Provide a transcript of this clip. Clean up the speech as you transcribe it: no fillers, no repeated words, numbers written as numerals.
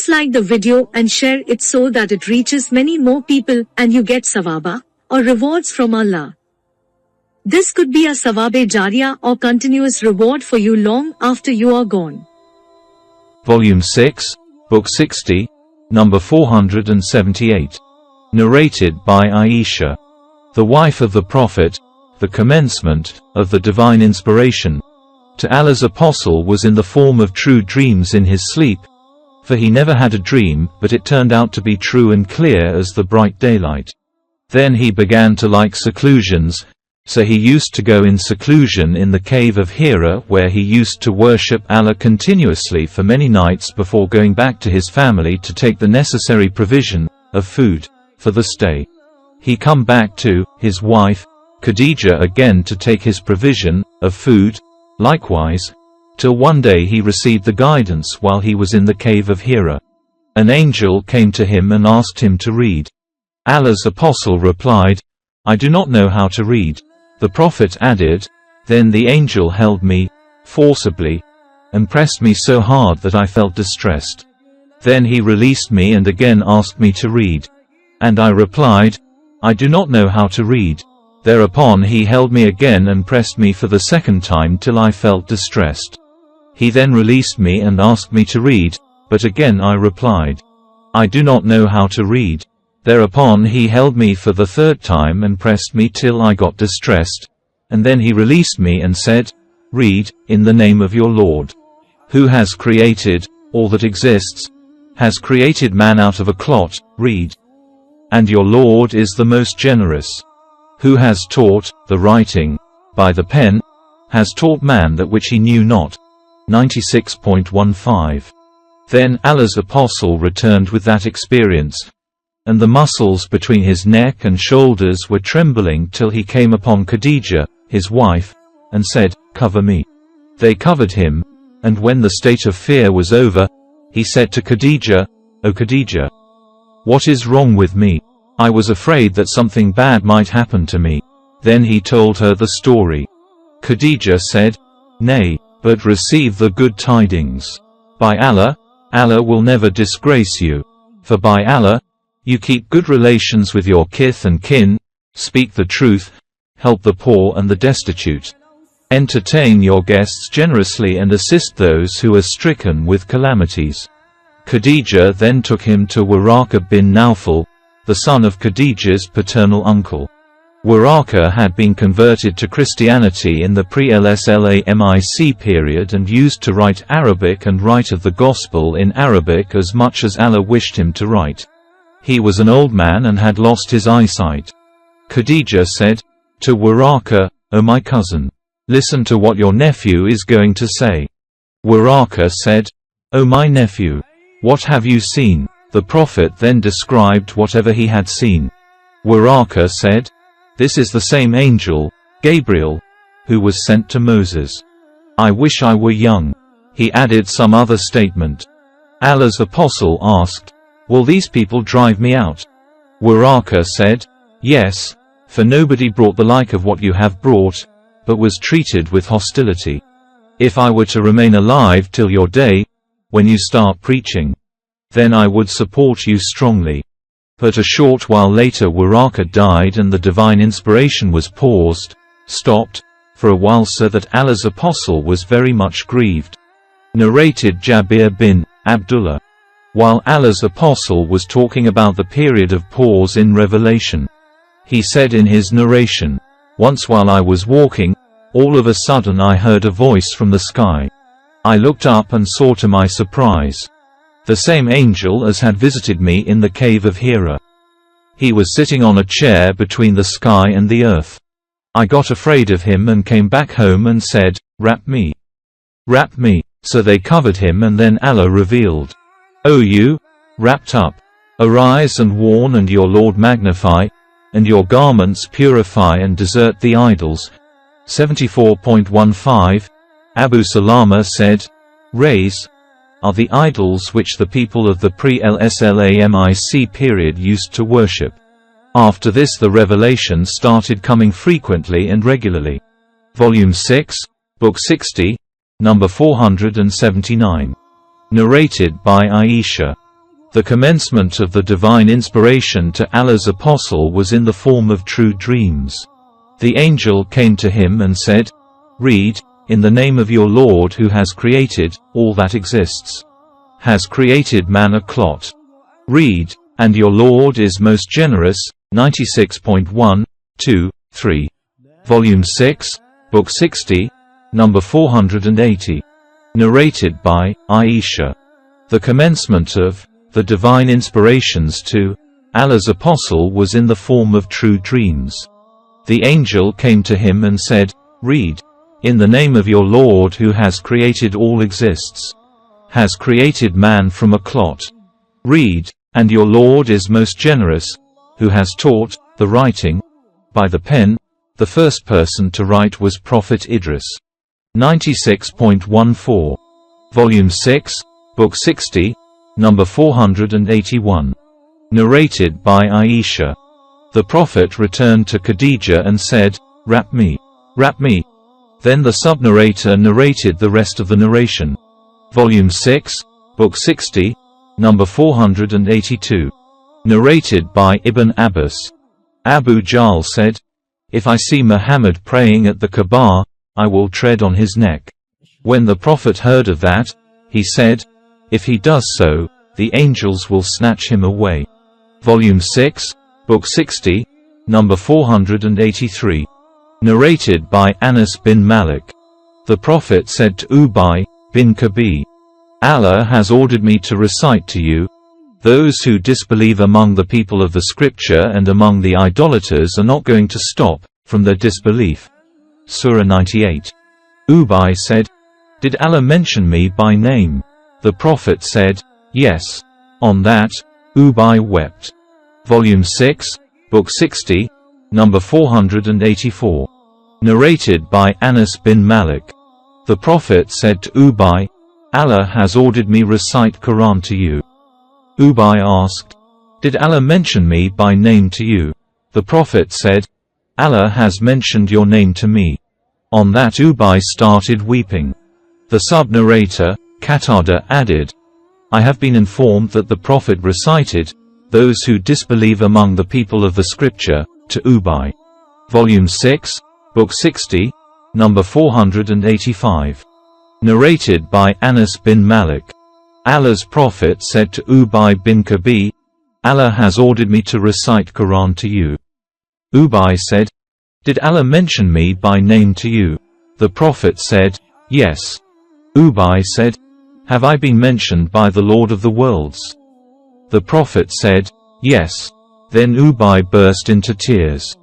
Please like the video and share it so that it reaches many more people and you get sawaba, or rewards from Allah. This could be a sawabe jariyah or continuous reward for you long after you are gone. Volume 6, Book 60, number 478. Narrated by Aisha, the wife of the Prophet, the commencement of the divine inspiration to Allah's apostle was in the form of true dreams in his sleep, for he never had a dream, but it turned out to be true and clear as the bright daylight. Then he began to like seclusions, so he used to go in seclusion in the cave of Hira, where he used to worship Allah continuously for many nights before going back to his family to take the necessary provision of food for the stay. He come back to his wife Khadijah again to take his provision of food, likewise, till one day he received the guidance while he was in the cave of Hira. An angel came to him and asked him to read. Allah's apostle replied, "I do not know how to read." The Prophet added, "Then the angel held me forcibly and pressed me so hard that I felt distressed. Then he released me and again asked me to read. And I replied, I do not know how to read. Thereupon he held me again and pressed me for the second time till I felt distressed. He then released me and asked me to read, but again I replied, I do not know how to read. Thereupon he held me for the third time and pressed me till I got distressed, and then he released me and said, Read, in the name of your Lord, who has created all that exists, has created man out of a clot, read. And your Lord is the most generous, who has taught the writing by the pen, has taught man that which he knew not. 96.15. Then Allah's apostle returned with that experience, and the muscles between his neck and shoulders were trembling till he came upon Khadijah, his wife, and said, Cover me. They covered him, and when the state of fear was over, he said to Khadijah, O Khadijah, what is wrong with me? I was afraid that something bad might happen to me. Then he told her the story. Khadijah said, Nay, but receive the good tidings. By Allah, Allah will never disgrace you. For by Allah, you keep good relations with your kith and kin, speak the truth, help the poor and the destitute, entertain your guests generously and assist those who are stricken with calamities. Khadijah then took him to Waraka bin Nawfal, the son of Khadijah's paternal uncle. Waraka had been converted to Christianity in the pre-Islamic period and used to write Arabic and write of the Gospel in Arabic as much as Allah wished him to write. He was an old man and had lost his eyesight. Khadijah said to Waraka, O my cousin, listen to what your nephew is going to say. Waraka said, O my nephew, what have you seen? The Prophet then described whatever he had seen. Waraka said, This is the same angel, Gabriel, who was sent to Moses. I wish I were young. He added some other statement. Allah's apostle asked, Will these people drive me out? Waraka said, Yes, for nobody brought the like of what you have brought, but was treated with hostility. If I were to remain alive till your day, when you start preaching, then I would support you strongly. But a short while later Waraka died and the divine inspiration was stopped, for a while, so that Allah's apostle was very much grieved. Narrated Jabir bin Abdullah. While Allah's apostle was talking about the period of pause in revelation, he said in his narration, Once while I was walking, all of a sudden I heard a voice from the sky. I looked up and saw to my surprise the same angel as had visited me in the cave of Hira. He was sitting on a chair between the sky and the earth. I got afraid of him and came back home and said, Wrap me. Wrap me. So they covered him, and then Allah revealed, O you, wrapped up, arise and warn, and your Lord magnify, and your garments purify and desert the idols. 74.15. Abu Salama said, Raise are the idols which the people of the pre-Islamic period used to worship. After this the revelation started coming frequently and regularly. Volume 6, Book 60, number 479. Narrated by Aisha, The commencement of the divine inspiration to Allah's apostle was in the form of true dreams. The angel came to him and said, "Read, in the name of your Lord who has created all that exists. Has created man a clot. Read, and your Lord is most generous." 96.1, 2, 3. Volume 6, Book 60, number 480. Narrated by Aisha. The commencement of the divine inspirations to Allah's apostle was in the form of true dreams. The angel came to him and said, "Read, in the name of your Lord who has created all exists. Has created man from a clot. Read, and your Lord is most generous, who has taught the writing by the pen." The first person to write was Prophet Idris. 96.14. Volume 6, Book 60, number 481. Narrated by Aisha. The Prophet returned to Khadija and said, "Wrap me. Wrap me." Then the sub-narrator narrated the rest of the narration. Volume 6, Book 60, number 482. Narrated by Ibn Abbas. Abu Jahl said, "If I see Muhammad praying at the Kaaba, I will tread on his neck." When the Prophet heard of that, he said, "If he does so, the angels will snatch him away." Volume 6, Book 60, number 483. Narrated by Anas bin Malik. The Prophet said to Ubay bin Kabi, "Allah has ordered me to recite to you, those who disbelieve among the people of the scripture and among the idolaters are not going to stop from their disbelief." Surah 98. Ubay said, "Did Allah mention me by name?" The Prophet said, "Yes." On that, Ubay wept. Volume 6, Book 60, number 484. Narrated by Anas bin Malik. The Prophet said to Ubay, "Allah has ordered me recite Quran to you." Ubay asked, "Did Allah mention me by name to you?" The Prophet said, "Allah has mentioned your name to me." On that Ubay started weeping. The sub-narrator, Qatada, added, "I have been informed that the Prophet recited, those who disbelieve among the people of the scripture, to Ubay." Volume 6, Book 60, number 485. Narrated by Anas bin Malik. Allah's Prophet said to Ubay bin Kabi, "Allah has ordered me to recite Quran to you." Ubay said, "Did Allah mention me by name to you?" The Prophet said, "Yes." Ubay said, "Have I been mentioned by the Lord of the worlds?" The Prophet said, "Yes." Then Ubay burst into tears.